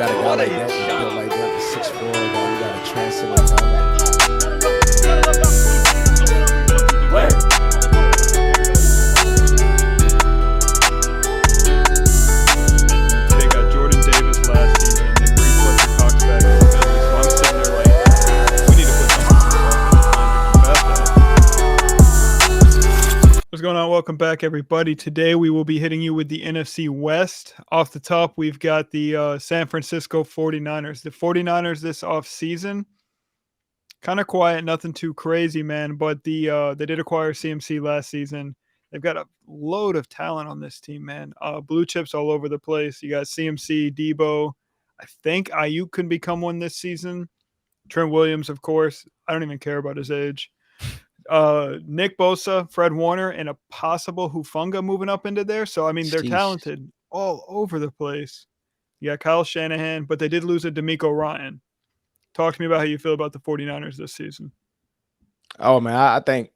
got a guy What a like that that's built shot. like that, the 6'4", that you got to transit like that. They got Jordan Davis last season. They bring Fletcher Cox back from Philly. So I'm sitting there like, we need to put something on this offensive line to combat that. What's going on? Welcome back, everybody. Today we will be hitting you with the NFC West. Off the top, we've got the San Francisco 49ers. The 49ers this offseason, kind of quiet, nothing too crazy, man. But they did acquire CMC last season. They've got a load of talent on this team, man. Blue chips all over the place. You got CMC, Debo. I think Ayuk can become one this season. Trent Williams, of course. I don't even care about his age. Nick Bosa, Fred Warner, and a possible Hufunga moving up into there. So I mean, they're Sheesh. talented all over the place. You got Kyle Shanahan, but they did lose a D'Amico Ryan. Talk to me about how you feel about the 49ers this season. Oh man, I think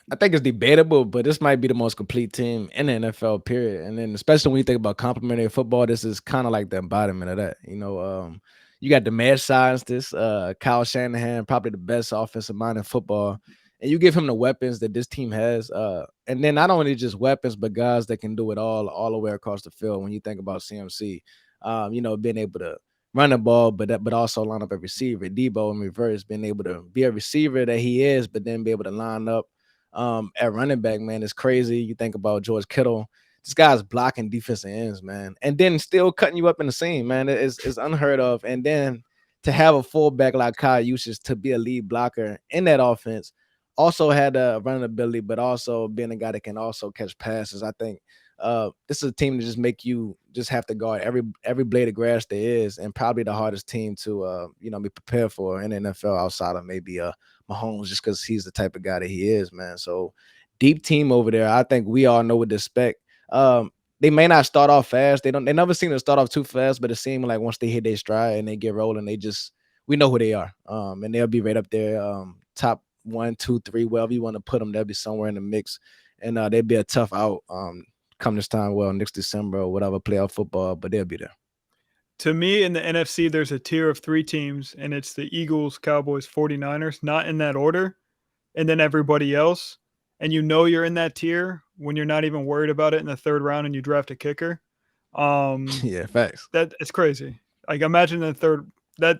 it's debatable, but this might be the most complete team in the NFL. Period. And then especially when you think about complimentary football, this is kind of like the embodiment of that. You got the mad scientist, Kyle Shanahan, probably the best offensive mind in football. And you give him the weapons that this team has. And then not only just weapons, but guys that can do it all the way across the field. When you think about CMC, being able to run the ball, but also line up a receiver. Debo in reverse, being able to be a receiver that he is, but then be able to line up at running back, man, it's crazy. You think about George Kittle. This guy's blocking defensive ends, man, and then still cutting you up in the seam, man. It's unheard of. And then to have a fullback like Kyle Juszczyk to be a lead blocker in that offense, also had a running ability, but also being a guy that can also catch passes. I think this is a team that just make you just have to guard every blade of grass there is, and probably the hardest team to be prepared for in the NFL outside of maybe Mahomes, just because he's the type of guy that he is, man. So deep team over there. I think we all know what to expect. They may not start off fast. They never seem to start off too fast, but it seems like once they hit their stride and they get rolling, we know who they are. And they'll be right up there, top 1, 2, 3, wherever you want to put them. They'll be somewhere in the mix, and they'll be a tough out come this time, next December or whatever, playoff football, but they'll be there. To me, in the NFC, there's a tier of three teams, and it's the Eagles, Cowboys, 49ers, not in that order, and then everybody else. And you know you're in that tier when you're not even worried about it in the third round and you draft a kicker. Yeah, facts. That it's crazy. Like imagine the third that's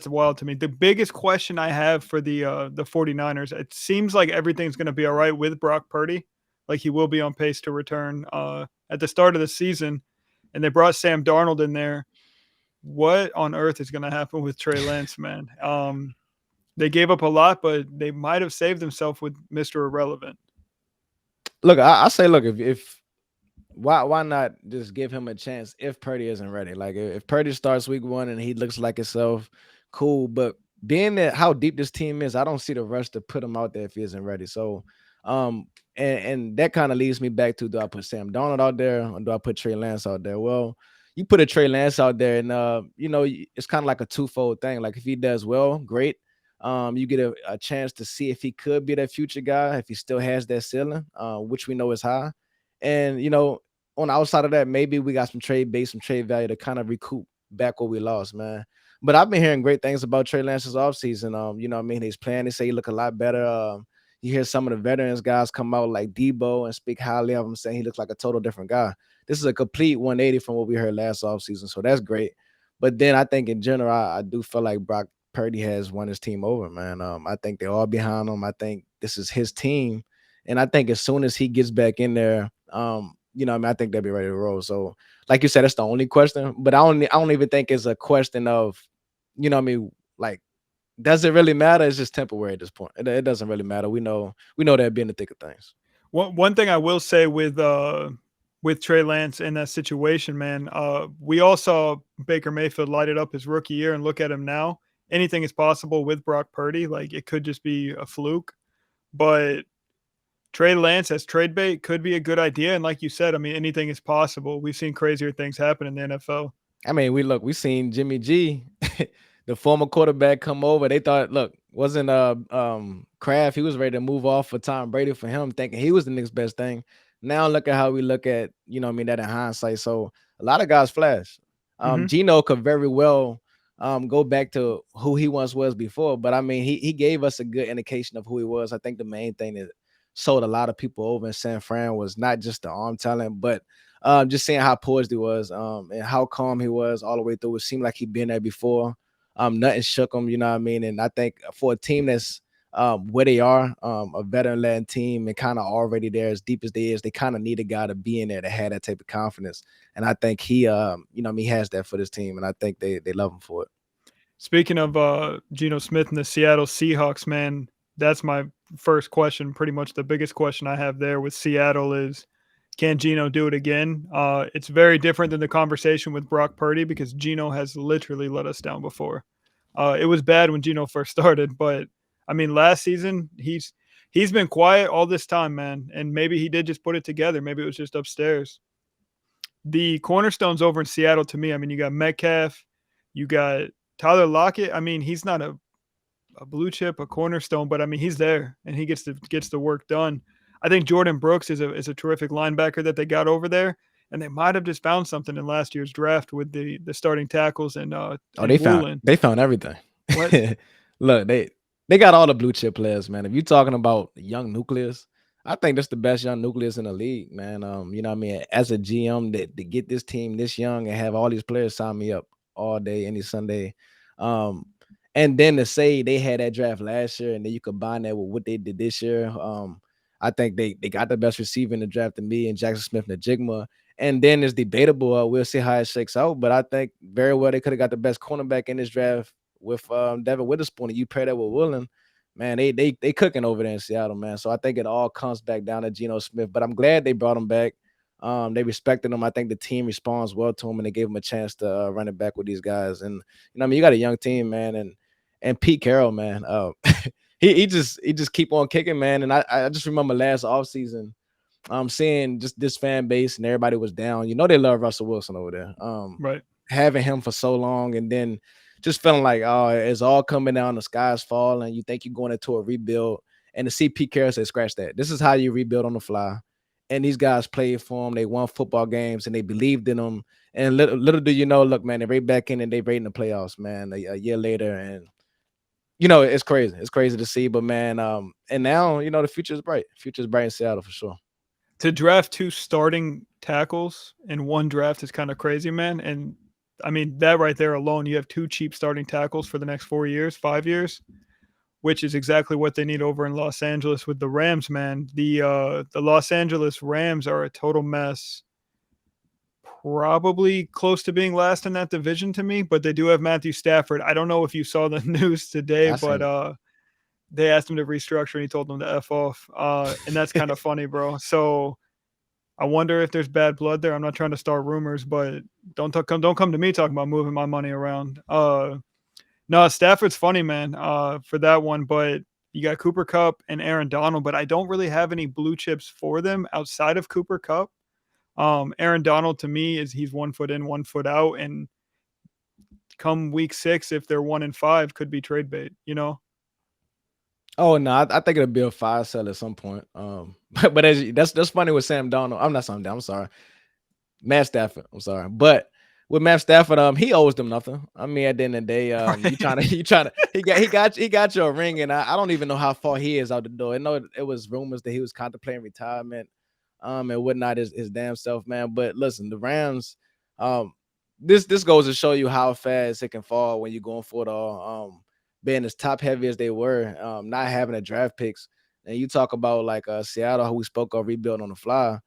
wild to me. The biggest question I have for the 49ers, it seems like everything's going to be all right with Brock Purdy. Like he will be on pace to return at the start of the season, and they brought Sam Darnold in there. What on earth is going to happen with Trey Lance, man? They gave up a lot, but they might have saved themselves with Mr. Irrelevant. Look, I say, look, if why not just give him a chance if Purdy isn't ready? Like if Purdy starts week 1 and he looks like himself, cool. But being that how deep this team is, I don't see the rush to put him out there if he isn't ready. So and that kind of leads me back to, do I put Sam Darnold out there or do I put Trey Lance out there? Well, you put a Trey Lance out there, and it's kind of like a twofold thing. Like if he does well, great. You get a chance to see if he could be that future guy, if he still has that ceiling, which we know is high. And on the outside of that, maybe we got some trade base, some trade value to kind of recoup back what we lost, man. But I've been hearing great things about Trey Lance's offseason. He's playing. They say he look a lot better. You hear some of the veterans guys come out like Debo and speak highly of him, saying he looks like a total different guy. This is a complete 180 from what we heard last offseason, so that's great. But then I think in general, I do feel like Brock Purdy has won his team over, man. I think they're all behind him. I think this is his team, and I think as soon as he gets back in there, I think they'll be ready to roll. So, like you said, that's the only question. But I don't even think it's a question of, like, does it really matter? It's just temporary at this point. It doesn't really matter. We know they'll be in the thick of things. One thing I will say with Trey Lance in that situation, man, we all saw Baker Mayfield light it up his rookie year, and look at him now. Anything is possible with Brock Purdy. Like it could just be a fluke, but Trey Lance as trade bait could be a good idea. And like you said, I mean, anything is possible. We've seen crazier things happen in the NFL. I mean, we seen Jimmy G, the former quarterback, come over. They thought, look, wasn't Kraft, he was ready to move off for Tom Brady for him, thinking he was the next best thing. Now look at how we look at, that in hindsight. So a lot of guys flash. Hmm. Geno could very well go back to who he once was before. But I mean, he gave us a good indication of who he was. I think the main thing that sold a lot of people over in San Fran was not just the arm talent, but just seeing how poised he was, and how calm he was all the way through. It seemed like he'd been there before. Nothing shook him, you know what I mean? And I think for a team that's where they are, a veteran-led team, and kind of already there as deep as they is, they kind of need a guy to be in there to have that type of confidence. And I think he, he has that for this team, and I think they love him for it. Speaking of Geno Smith and the Seattle Seahawks, man, that's my first question. Pretty much the biggest question I have there with Seattle is, can Geno do it again? It's very different than the conversation with Brock Purdy because Geno has literally let us down before. It was bad when Geno first started, but I mean, last season he's been quiet all this time, man. And maybe he did just put it together. Maybe it was just upstairs. The cornerstones over in Seattle to me. I mean, you got Metcalf, you got Tyler Lockett. I mean, he's not a blue chip, a cornerstone, but I mean, he's there and he gets the work done. I think Jordan Brooks is a terrific linebacker that they got over there, and they might have just found something in last year's draft with the starting tackles Oh, and Woolen. they found everything. What? Look, they got all the blue chip players, man. If you're talking about young nucleus, I think that's the best young nucleus in the league, man. You know what I mean? As a GM, that to get this team this young and have all these players sign me up all day, any Sunday. Um, and then to say they had that draft last year, and then you combine that with what they did this year. I think they got the best receiver in the draft to me and Jackson Smith and Jigma. And then it's debatable. We'll see how it shakes out. But I think very well they could have got the best cornerback in this draft with Devin Witherspoon. And you pair that with Willen, man, they cooking over there in Seattle, man. So I think it all comes back down to Geno Smith. But I'm glad they brought him back. They respected him. I think the team responds well to him, and they gave him a chance to run it back with these guys. And I mean, you got a young team, man, and Pete Carroll, man. He just keep on kicking, man. And I just remember last offseason, seeing just this fan base and everybody was down. You know they love Russell Wilson over there. Right. Having him for so long, and then just feeling like, oh, it's all coming down, the sky's falling. You think you're going into a rebuild, and to see Pete Carroll say, scratch that. This is how you rebuild on the fly. And these guys played for him. They won football games, and they believed in them. And little do you know, look, man, they're right back in, and they right in the playoffs, man, a year later. And it's crazy. It's crazy to see, but man, and now the future is bright. Future is bright in Seattle for sure. To draft two starting tackles in one draft is kind of crazy, man. And I mean, that right there alone, you have two cheap starting tackles for the next 4 years, 5 years, which is exactly what they need over in Los Angeles with the Rams, man. The Los Angeles Rams are a total mess. Probably close to being last in that division to me, but they do have Matthew Stafford. I don't know if you saw the news today, I seen but they asked him to restructure and he told them to F off. And that's kind of funny, bro. So I wonder if there's bad blood there. I'm not trying to start rumors, but don't come to me talking about moving my money around. No, Stafford's funny, man, for that one. But you got Cooper Kupp and Aaron Donald, but I don't really have any blue chips for them outside of Cooper Kupp. Aaron Donald to me he's 1 foot in, 1 foot out, and come week 6, if they're 1-5, could be trade bait. Oh no, I think it'll be a fire sale at some point. But that's funny with Sam Donald. I'm not Sam Donald. I'm sorry, Matt Stafford. I'm sorry, but with Matt Stafford, he owes them nothing. I mean, at the end of the day, you trying to he got you a ring, and I don't even know how far he is out the door. I know it was rumors that he was contemplating retirement, and whatnot, his damn self, man. But listen, the Rams, this goes to show you how fast it can fall when you're going for it all. Being as top heavy as they were, not having a draft picks, and you talk about like Seattle, who we spoke of rebuild on the fly.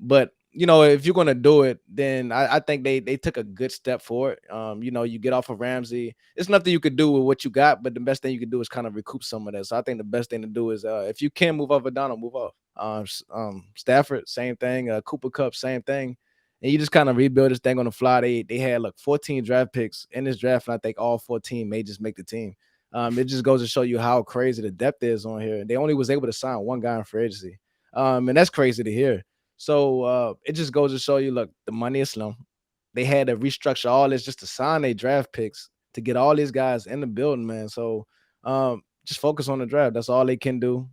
But if you're gonna do it, then I think they took a good step forward. You get off of Ramsey. It's nothing you could do with what you got, but the best thing you could do is kind of recoup some of that. So I think the best thing to do is if you can move off of Donald, move off. Stafford, same thing. Cooper Kupp, same thing. And you just kind of rebuild this thing on the fly. They had 14 draft picks in this draft, and I think all 14 may just make the team. It just goes to show you how crazy the depth is on here. They only was able to sign one guy in free agency, and that's crazy to hear. So it just goes to show you, look, the money is slim. They had to restructure all this just to sign their draft picks to get all these guys in the building, man. So just focus on the draft. That's all they can do.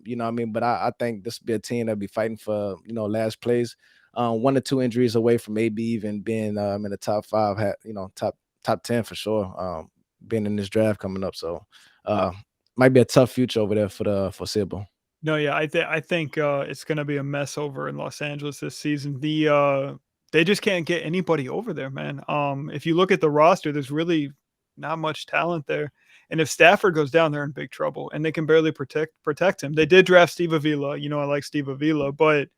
You know what I mean? But I think this will be a team that'll be fighting for, last place. 1 or 2 injuries away from maybe even being in the top 5, top 10 for sure. Being in this draft coming up, so uh, might be a tough future over there for the foreseeable. No, yeah, I think it's gonna be a mess over in Los Angeles this season. They just can't get anybody over there, man. If you look at the roster, there's really not much talent there. And if Stafford goes down, they're in big trouble, and they can barely protect him. They did draft Steve Avila. You know, I like Steve Avila, but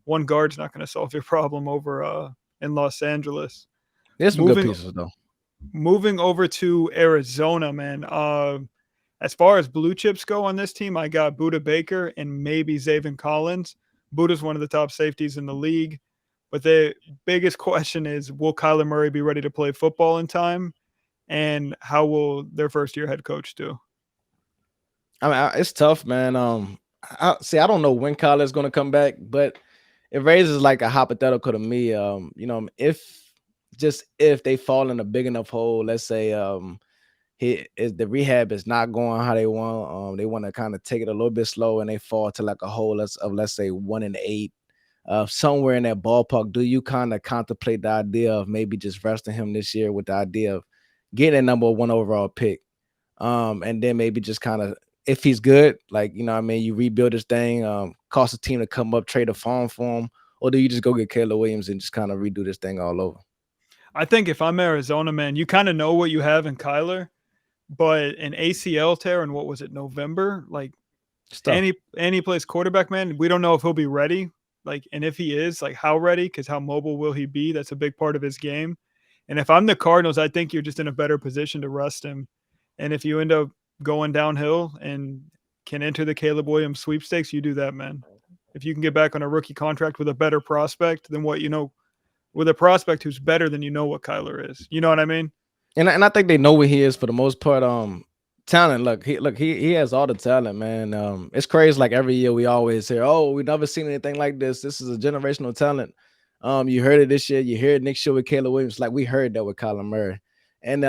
one guard's not going to solve your problem over in Los Angeles. There's some good Moving pieces though. moving over to Arizona, man. As far as blue chips go on this team, I got Buda Baker and maybe Zaven Collins. Buda's one of the top safeties in the league. But the biggest question is, will Kyler Murray be ready to play football in time? And how will their first year head coach do? I mean, it's tough, man. I don't know when Kyler's going to come back, but it raises like a hypothetical to me. If they fall in a big enough hole, let's say the rehab is not going how they want. They want to kind of take it a little bit slow, and they fall to like a hole of let's say 1-8, somewhere in that ballpark. Do you kind of contemplate the idea of maybe just resting him this year with the idea of getting a number 1 overall pick, and then maybe just kind of, if he's good, like, you know what I mean, you rebuild this thing, cost a team to come up, trade a farm for him, or do you just go get Caleb Williams and just kind of redo this thing all over? I think if I'm Arizona, man, you kind of know what you have in Kyler, but an ACL tear in what was it, November? Like, Stuff. any plays quarterback, man. We don't know if he'll be ready. Like, and if he is, like, how ready? Because how mobile will he be? That's a big part of his game. And if I'm the Cardinals, I think you're just in a better position to rest him. And if you end up going downhill and can enter the Caleb Williams sweepstakes, you do that, man. If you can get back on a rookie contract with a better prospect than what you know, with a prospect who's better than you know what Kyler is. You know what I mean? And I think they know what he is for the most part. Talent. Look, he has all the talent, man. It's crazy. Like every year we always hear, "Oh, we've never seen anything like this. This is a generational talent." You heard it this year. You hear it next year with Caleb Williams. Like we heard that with Kyler Murray, and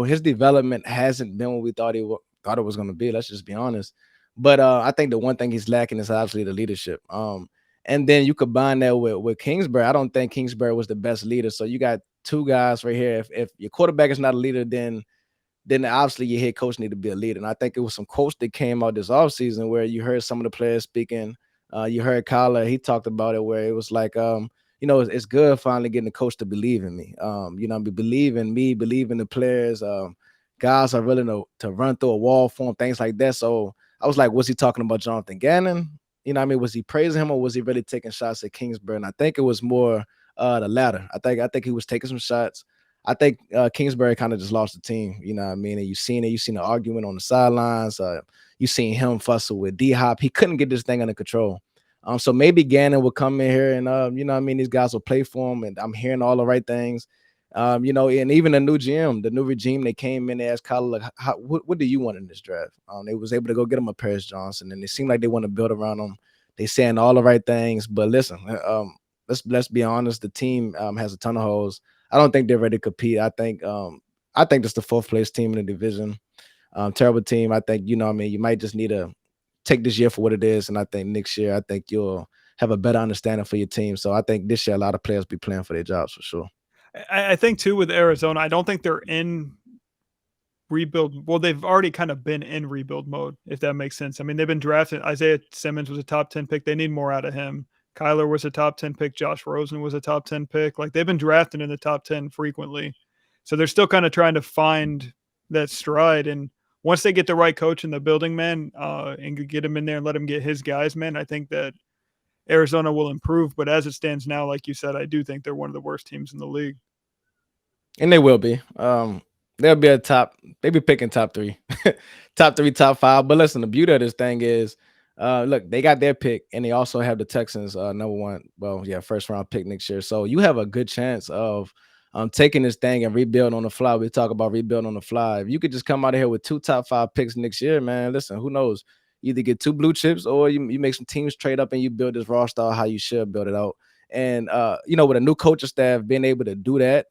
his development hasn't been what we thought it was going to be. Let's just be honest. But I think the one thing he's lacking is obviously the leadership. And then you combine that with Kingsbury. I don't think Kingsbury was the best leader. So you got two guys right here. If your quarterback is not a leader, then obviously your head coach need to be a leader. And I think it was some quotes that came out this offseason where you heard some of the players speaking. You heard Kyler, he talked about it, where it was like, it's good finally getting the coach to believe in me. Believe in me, believe in the players. Guys are willing to run through a wall for him, things like that. So I was like, was he talking about Jonathan Gannon? You know what I mean? Was he praising him, or was he really taking shots at Kingsbury? And I think it was more the latter. I think he was taking some shots. I think Kingsbury kind of just lost the team. You know what I mean? And you've seen it. You've seen the argument on the sidelines. You've seen him fussle with D-Hop. He couldn't get this thing under control. So maybe Gannon will come in here and, you know what I mean, these guys will play for him. And I'm hearing all the right things. And even the new GM, the new regime, they came in, they asked Kyler, like, what do you want in this draft? They was able to go get him a Paris Johnson, and it seemed like they want to build around him. They saying all the right things. But listen, let's be honest, the team has a ton of holes. I don't think they're ready to compete. I think that's the 4th place team in the division. Terrible team. I think, you know what I mean, you might just need to take this year for what it is. And I think next year, I think you'll have a better understanding for your team. So I think this year, a lot of players be playing for their jobs for sure. I think too with Arizona, I don't think they're in rebuild. Well, they've already kind of been in rebuild mode, if that makes sense. I mean, they've been drafted. Isaiah Simmons was a top 10 pick. They need more out of him. Kyler was a top 10 pick. Josh Rosen was a top 10 pick. Like, they've been drafted in the top 10 frequently. So they're still kind of trying to find that stride. And once they get the right coach in the building, man, and get him in there and let him get his guys, man, I think that Arizona will improve. But as it stands now, like you said, I do think they're one of the worst teams in the league. And they will be. They'll be they'll be picking top 3, top 3, top 5. But listen, the beauty of this thing is, look, they got their pick, and they also have the Texans number 1. Well, yeah, first round pick next year. So you have a good chance of taking this thing and rebuild on the fly. We talk about rebuild on the fly. If you could just come out of here with 2 top 5 picks next year, man, listen, who knows? You either get 2 blue chips, or you make some teams trade up and you build this roster how you should build it out. And with a new coaching staff being able to do that,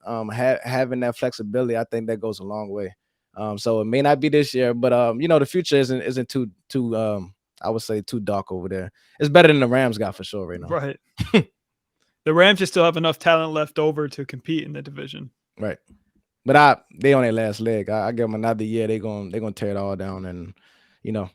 having that flexibility, I think that goes a long way. So it may not be this year, but the future isn't too I would say too dark over there. It's better than the Rams got for sure right now. Right. The Rams just still have enough talent left over to compete in the division. Right. But they on their last leg. I give them another year. They're gonna tear it all down, and you know,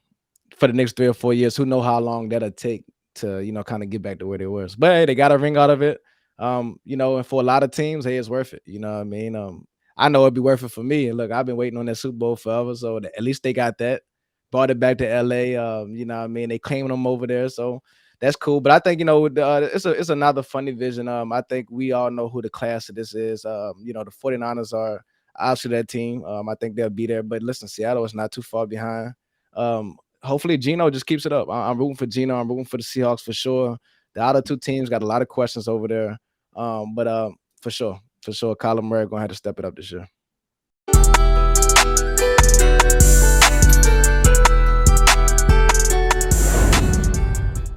for the next 3 or 4 years, who know how long that'll take to kind of get back to where they was. But hey, they got a ring out of it. And for a lot of teams, hey, it's worth it. You know what I mean? I know it'd be worth it for me. And look, I've been waiting on that Super Bowl forever, so at least they got that. Brought it back to LA. You know what I mean? They claimed them over there, so that's cool. But I think it's another funny vision. I think we all know who the class of this is. The 49ers are obviously that team. I think they'll be there. But listen, Seattle is not too far behind. Hopefully Geno just keeps it up. I'm rooting for Geno. I'm rooting for the Seahawks for sure. The other two teams got a lot of questions over there. But for sure, Kyler Murray gonna have to step it up this year.